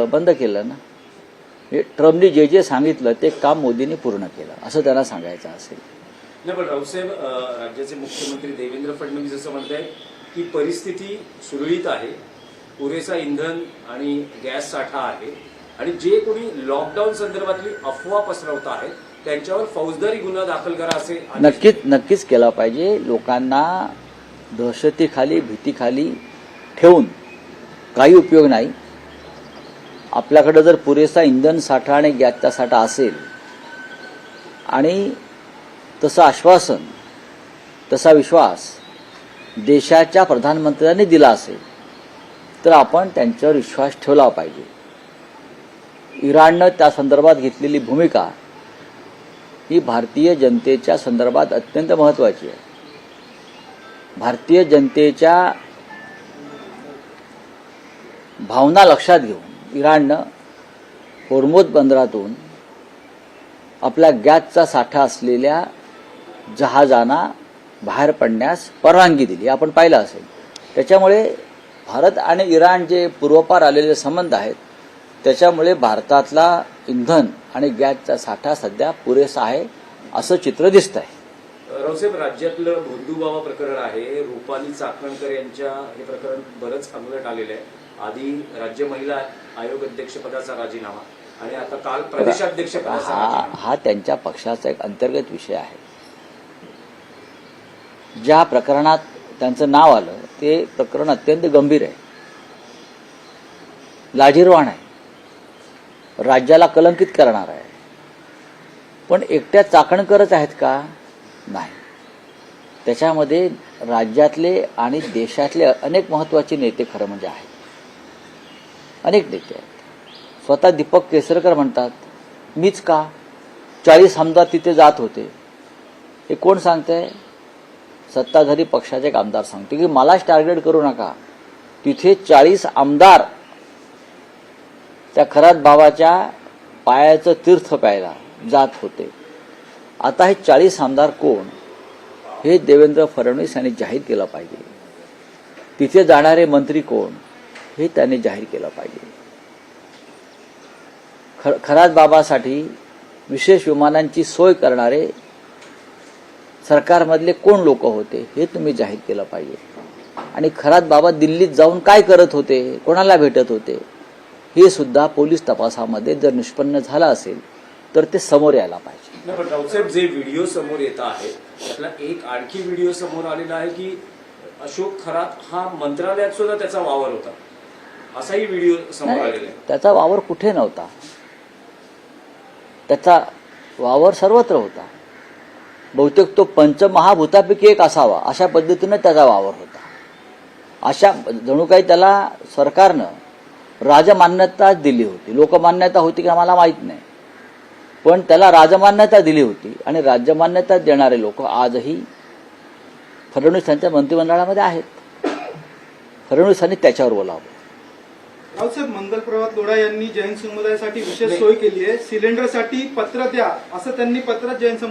बंद केलं ना. ट्रम्पनी जे जे सांगितलं ते काम मोदींनी पूर्ण केलं असं त्यांना सांगायचं असेल. नाही, पण रावसाहेब, राज्याचे मुख्यमंत्री देवेंद्र फडणवीस असं म्हणताय की परिस्थिती सुरळीत आहे, पुरेसा इंधन आणि गॅस साठा आहे आणि जे कोणी लॉकडाऊन संदर्भातली अफवा पसरवत आहेत त्यांच्यावर फौजदारी गुन्हा दाखल करा असे नक्कीच केला पाहिजे. लोकांना दहशतीखाली भीतीखाली ठेवून काही उपयोग नाही. आपल्याकडे जर पुरेसा इंधन साठा आणि गॅसचा साठा असेल आणि तसं आश्वासन तसा विश्वास देशाच्या प्रधानमंत्र्यांनी दिला असेल तर आपण त्यांच्यावर विश्वास ठेवला पाहिजे. इराणनं त्या संदर्भात घेतलेली भूमिका ही भारतीय जनतेच्या संदर्भात अत्यंत महत्त्वाची आहे. भारतीय जनतेच्या भावना लक्षात घेऊन इराणनं होर्मुझ बंदरातून आपल्या गॅसचा साठा असलेल्या जहाजांना बाहेर पडण्यास परवानगी दिली, आपण पाहिलं असेल. त्याच्यामुळे भारत आणि इराण जे पूर्वपार आलेले संबंध आहेत त्याच्यामुळे भारतातला इंधन आणि गॅसचा साठा सध्या पुरेसा आहे असं चित्र दिसत आहे. रावसाहेब, राज्यातलं भोंदूबाबा प्रकरण आहे, रुपाली चाकणकर यांच्या हे प्रकरण बरंच अंगलट आलेलं आहे. आधी राज्य महिला आयोग अध्यक्षपदाचा राजीनामा आणि आता काल प्रदेशाध्यक्षपदाचा राजीनामा. हा त्यांच्या पक्षाचा एक अंतर्गत विषय आहे. ज्या प्रकरणात त्यांचं नाव आलं ते प्रकरण अत्यंत गंभीर आहे, लाजिरवाण आहे, राज्याला कलंकित करणार आहे. पण एकट्या चाकणकरच आहेत का? नाही. त्याच्यामध्ये राज्यातले आणि देशातले अनेक महत्त्वाचे नेते खरं म्हणजे आहेत. अनेक नेते आहेत. स्वतः दीपक केसरकर म्हणतात मीच का 40 आमदार तिथे जात होते. हे कोण सांगतंय? सत्ताधारी पक्षाचे एक आमदार सांगतो की मलाच टार्गेट करू नका. तिथे 40 आमदार त्या खरात बाबाच्या पायाचं तीर्थ प्यायला जात होते. आता हे 40 आमदार कोण हे देवेंद्र फडणवीस यांनी जाहीर केलं पाहिजे. तिथे जाणारे मंत्री कोण हे त्यांनी जाहीर केलं पाहिजे. खरात बाबासाठी विशेष विमानांची सोय करणारे सरकारमधले कोण लोक होते हे तुम्ही जाहीर केलं पाहिजे. आणि खरात बाबा दिल्लीत जाऊन काय करत होते, कोणाला भेटत होते हे सुद्धा पोलीस तपासामध्ये जर निष्पन्न झालं असेल तर ते समोर यायला पाहिजे. पण रावसाहेब, जे व्हिडिओ समोर येत आहे त्यातला एक आणखी व्हिडिओ समोर आलेला आहे की अशोक खरात हा मंत्रालयात सुद्धा त्याचा वावर होता, असाही व्हिडिओ समोर आलेला आहे. त्याचा वावर कुठे नव्हता. त्याचा वावर सर्वत्र होता. बहुतेक तो पंचमहाभूतापैकी एक असावा अशा पद्धतीनं त्याचा वावर होता. अशा जणू काही त्याला सरकारनं राजमान्यता दिली होती. लोकमान्यता होती की मला माहीत नाही, पण त्याला राजमान्यता दिली होती. आणि राजमान्यता देणारे लोक आजही फडणवीस यांच्या मंत्रिमंडळामध्ये आहेत. फडणवीसांनी त्याच्यावर बोलावं. रावसाहेब, मंगल प्रभात लोढा यांनी जैन समुदायासाठी विशेष सोय केली आहे. सिलेंडरसाठी पत्र द्या असं त्यांनी पत्रात जैन समुदाय